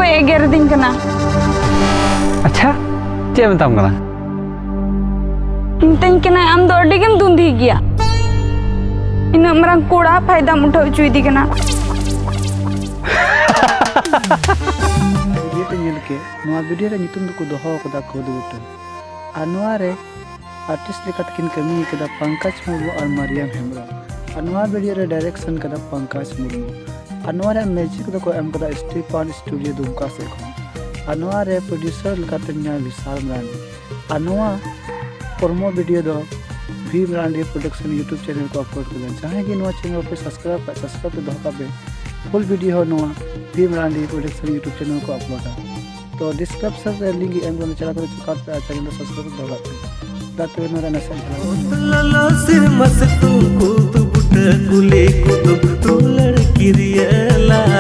एगेर दिन कना। अच्छा चे मतम कना इंतन कना आम दो अड्डी केम दुंधी गया इना मरंग कोड़ा फायदा मुठा उचुई दी कना वीडियो नेल के नवा वीडियो रे नितुम को दोहो कदा कोद बुटन अनवा रे आर्टिस्ट लेकत किन कमी कदा पंकज मुर्मू और मरियम हेम्ब्रम अनवा वीडियो रे डायरेक्शन कदा पंकज मुर्मू अनवा रे म्यूजिक दो को एम कदा स्टीफन स्टूडियो दुमका से खन अनवा रे प्रोड्यूसर लेकत न्या विशाल मरांडी अनवा प्रोमो वीडियो दो भी मरांडी प्रोडक्शन यूट्यूब चैनल को अपलोड कर चाहे कि नवा चैनल पे सब्सक्राइब पे दोका पे फुल वीडियो हो नवा भी मरांडी प्रोडक्शन यूट्यूब चैनल को अपलोड तो डिस्क्रिप्शन रे लिंक एम को चला कर चेकआउट पे चैनल सब्सक्राइब दोका पे दाते नोरा नसा ललो सिर मस्त को तू बुट कुले को तू लड़की रियला